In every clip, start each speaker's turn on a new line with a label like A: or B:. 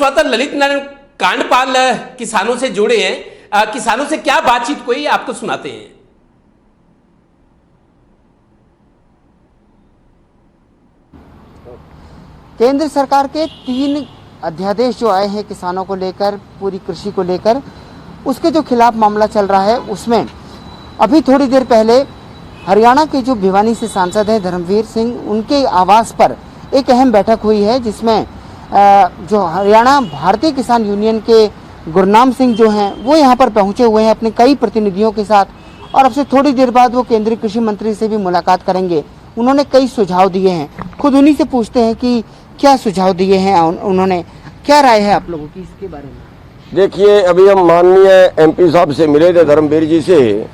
A: मानसवाता ललित नारायण कांडपाल किसानों से जुड़े हैं, किसानों से क्या बातचीत हुई आपको सुनाते हैं।
B: केंद्र सरकार के 3 अध्यादेश जो आए हैं किसानों को लेकर, पूरी कृषि को लेकर, उसके जो खिलाफ मामला चल रहा है, उसमें अभी थोड़ी देर पहले हरियाणा के जो भिवानी से सांसद हैं धर्मवीर सिंह, उनके आवास पर एक अहम बैठक हुई है, जिसमें जो हरियाणा भारतीय किसान यूनियन के गुरनाम सिंह जो हैं वो यहाँ पर पहुँचे हुए हैं अपने कई प्रतिनिधियों के साथ, और अब से थोड़ी देर बाद वो केंद्रीय कृषि मंत्री से भी मुलाकात करेंगे। उन्होंने कई सुझाव दिए हैं, खुद उन्हीं से पूछते हैं कि क्या सुझाव दिए हैं उन्होंने, क्या राय है आप लोगों की इसके बारे में।
C: देखिए, अभी हम माननीय एमपी साहब से मिले थे, धर्मवीर जी से,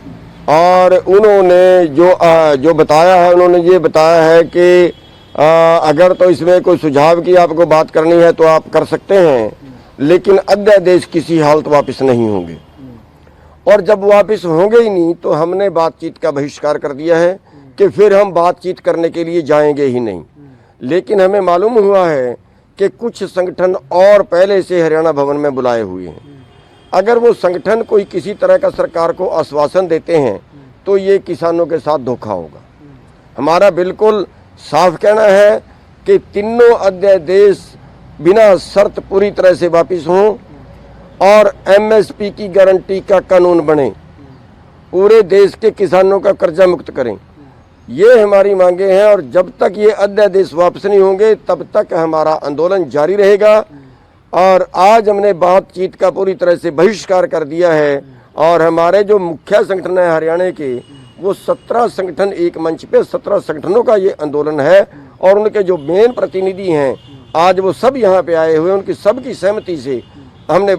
C: और उन्होंने जो बताया है, उन्होंने ये बताया है कि अगर तो इसमें कोई सुझाव की आपको बात करनी है तो आप कर सकते हैं, लेकिन अध्यादेश किसी हालत वापस नहीं होंगे, और जब वापस होंगे ही नहीं तो हमने बातचीत का बहिष्कार कर दिया है कि फिर हम बातचीत करने के लिए जाएंगे ही नहीं। लेकिन हमें मालूम हुआ है कि कुछ संगठन और पहले से हरियाणा भवन में बुलाए हुए हैं। अगर वो संगठन कोई किसी तरह का सरकार को आश्वासन देते हैं तो ये किसानों के साथ धोखा होगा। हमारा बिल्कुल साफ कहना है कि तीनों अध्यादेश बिना शर्त पूरी तरह से वापस हों और एमएसपी की गारंटी का कानून बने, पूरे देश के किसानों का कर्जा मुक्त करें, ये हमारी मांगे हैं। और जब तक ये अध्यादेश वापस नहीं होंगे तब तक हमारा आंदोलन जारी रहेगा। और आज हमने बातचीत का पूरी तरह से बहिष्कार कर दिया है, और हमारे जो मुख्य संगठन है हरियाणा के, वो 17 संगठन एक मंच पे, 17 संगठनों का ये आंदोलन है, और उनके जो मेन प्रतिनिधि हैं आज वो सब यहाँ पे आए हुए, उनकी सबकी सहमति से हमने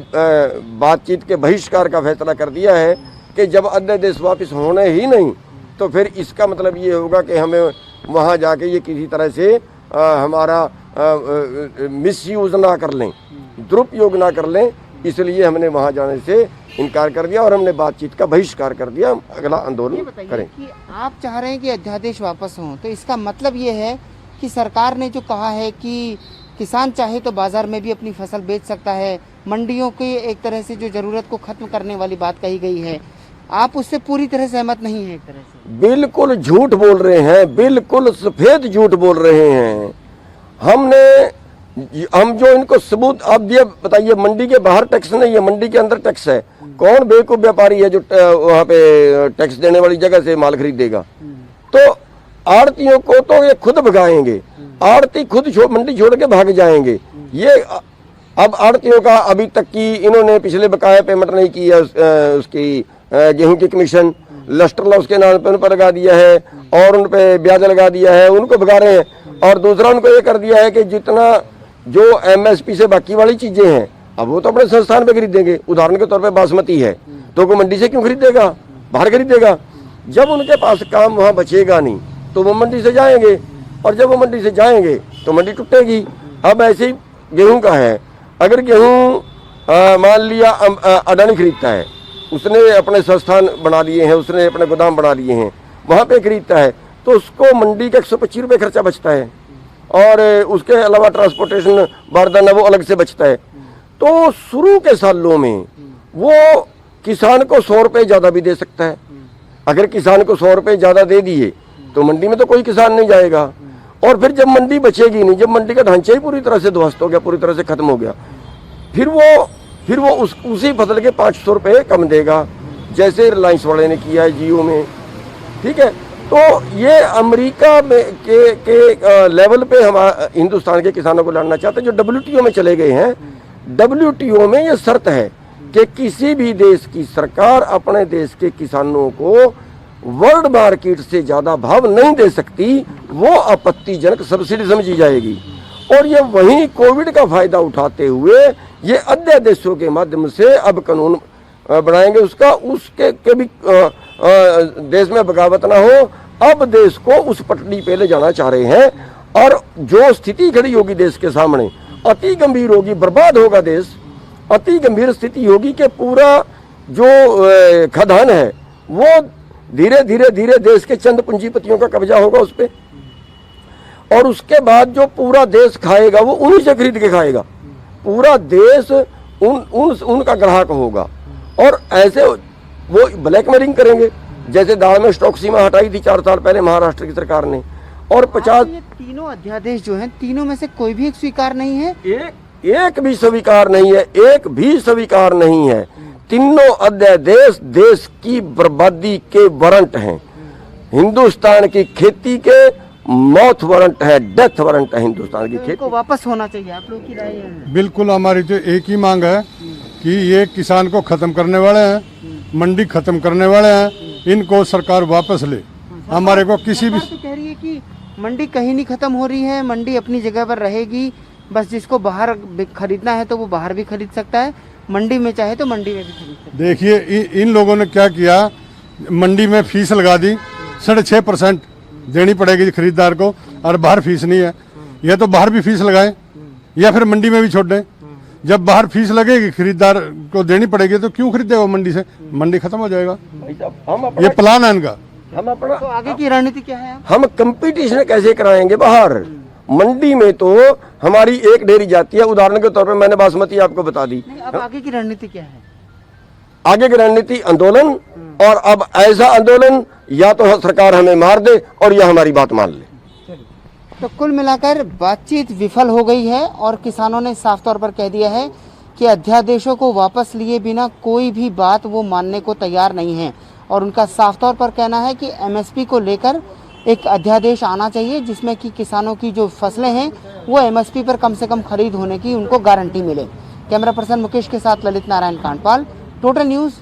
C: बातचीत के बहिष्कार का फैसला कर दिया है कि जब अध्यादेश वापस होने ही नहीं तो फिर इसका मतलब ये होगा कि हमें वहाँ जाके ये किसी तरह से हमारा मिसयूज ना कर लें, दुरुपयोग ना कर लें, इसलिए हमने वहाँ जाने से इनकार कर दिया और हमने बातचीत का बहिष्कार कर दिया। अगला आंदोलन करें।
B: कि आप चाह रहे हैं कि अध्यादेश वापस हों, तो इसका मतलब ये है कि सरकार ने जो कहा है कि किसान चाहे तो बाजार में भी अपनी फसल बेच सकता है, मंडियों की एक तरह से जो जरूरत को खत्म करने वाली बात कही गई है, आप उससे पूरी तरह सहमत नहीं है? एक तरह से
C: बिल्कुल झूठ बोल रहे हैं, बिल्कुल सफेद झूठ बोल रहे हैं। हम जो इनको सबूत आप ये बताइए, मंडी के बाहर टैक्स नहीं है, मंडी के अंदर टैक्स है। कौन बेवकूफ व्यापारी है जो वहाँ पे टैक्स देने वाली जगह से माल खरीदेगा? तो आड़तियों को तो ये खुद भगाएंगे, आड़ती खुद मंडी छोड़ के भाग जाएंगे। ये अब आड़तियों का अभी तक की इन्होंने पिछले बकाया पेमेंट नहीं की है, उसकी गेहूं की कमीशन लस्टर लॉस के नाम पे उन पर लगा दिया है और उन पे ब्याज लगा दिया है, उनको भगा रहे हैं। और दूसरा उनको ये कर दिया है कि जितना जो एमएसपी से बाकी वाली चीजें हैं अब वो तो अपने संस्थान पे खरीदेंगे। उदाहरण के तौर पे बासमती है तो वो मंडी से क्यों खरीदेगा, बाहर खरीदेगा। जब उनके पास काम वहाँ बचेगा नहीं तो वो मंडी से जाएंगे, और जब वो मंडी से जाएंगे तो मंडी टूटेगी। अब ऐसे ही गेहूं का है, अगर गेहूं मान लिया अडानी खरीदता है, उसने अपने संस्थान बना लिए हैं, उसने अपने गोदाम बना लिए हैं, वहाँ पे खरीदता है तो उसको मंडी का 125 रुपये खर्चा बचता है, और उसके अलावा ट्रांसपोर्टेशन बारदाना वो अलग से बचता है। तो शुरू के सालों में वो किसान को 100 रुपये ज़्यादा भी दे सकता है। अगर किसान को 100 रुपये ज़्यादा दे दिए तो मंडी में तो कोई किसान नहीं जाएगा, और फिर जब मंडी बचेगी नहीं, जब मंडी का ढांचा ही पूरी तरह से ध्वस्त हो गया, पूरी तरह से खत्म हो गया, फिर वो उसी फसल के 500 रुपये कम देगा, जैसे रिलायंस वाले ने किया है जियो में। ठीक है, तो ये अमेरिका में के लेवल पे हम हिंदुस्तान के किसानों को लड़ना चाहते हैं, जो WTO में चले गए हैं। WTO में ये शर्त है कि किसी भी देश की सरकार अपने देश के किसानों को वर्ल्ड मार्केट से ज़्यादा भाव नहीं दे सकती, वो आपत्तिजनक सब्सिडी समझी जाएगी। और ये वही कोविड का फायदा उठाते हुए ये अध्यादेशों के माध्यम से अब कानून बनाएंगे उसके के भी देश में बगावत ना हो। अब देश को उस पटड़ी पे ले जाना चाह रहे हैं, और जो स्थिति खड़ी होगी देश के सामने अति गंभीर होगी, बर्बाद होगा देश। अति गंभीर स्थिति होगी कि पूरा जो खदान है वो धीरे धीरे देश के चंद पूंजीपतियों का कब्जा होगा उस पे, और उसके बाद जो पूरा देश खाएगा वो उन्हीं से खरीद के खाएगा। पूरा देश उनका ग्राहक होगा। और ऐसे वो ब्लैकमेलिंग करेंगे, जैसे दाल में स्टॉक सीमा हटाई थी 4 साल पहले महाराष्ट्र की सरकार ने। और 50
B: ये तीनों अध्यादेश जो हैं, तीनों में से कोई भी एक स्वीकार नहीं है।
C: एक भी स्वीकार नहीं है, एक भी स्वीकार नहीं है। तीनों अध्यादेश देश की बर्बादी के वारंट हैं, हिंदुस्तान की खेती के मौत वारंट है, डेथ वारंट है हिंदुस्तान की
B: तो
C: खेती।
B: इनको वापस होना चाहिए, आप लोग की राय है?
D: बिल्कुल, हमारी तो एक ही मांग है कि ये किसान को खत्म करने वाले हैं, मंडी खत्म करने वाले हैं, इनको सरकार वापस ले। हमारे को किसी भी
B: सरकार तो कह रही है कि मंडी कहीं नहीं खत्म हो रही है, मंडी अपनी जगह पर रहेगी, बस जिसको बाहर खरीदना है तो वो बाहर भी खरीद सकता है, मंडी में चाहे तो मंडी में भी खरीद सकता है।
D: देखिए इन लोगों ने क्या किया, मंडी में फीस लगा दी, 6.5% देनी पड़ेगी खरीदार को, और बाहर फीस नहीं है। या तो बाहर भी फीस लगाएं या फिर मंडी में भी छोड़ दें। जब बाहर फीस लगेगी खरीदार को देनी पड़ेगी तो क्यों खरीदेगा मंडी से, मंडी खत्म हो जाएगा। ये प्लान है इनका।
C: हम अपना
B: तो आगे की रणनीति क्या है?
C: हम कंपटीशन कैसे कराएंगे बाहर? मंडी में तो हमारी एक डेयरी जाती है, उदाहरण के तौर पे मैंने बासमती आपको बता दी।
B: नहीं, अब आगे की रणनीति क्या है?
C: आगे की रणनीति आंदोलन, और अब ऐसा आंदोलन या तो सरकार हमें मार दे और या हमारी बात मान ले।
B: तो कुल मिलाकर बातचीत विफल हो गई है और किसानों ने साफ तौर पर कह दिया है कि अध्यादेशों को वापस लिए बिना कोई भी बात वो मानने को तैयार नहीं है। और उनका साफ तौर पर कहना है कि एमएसपी को लेकर एक अध्यादेश आना चाहिए जिसमें कि किसानों की जो फसलें हैं वो एमएसपी पर कम से कम खरीद होने की उनको गारंटी मिले। कैमरा पर्सन मुकेश के साथ ललित नारायण कांडपाल, टोटल न्यूज़।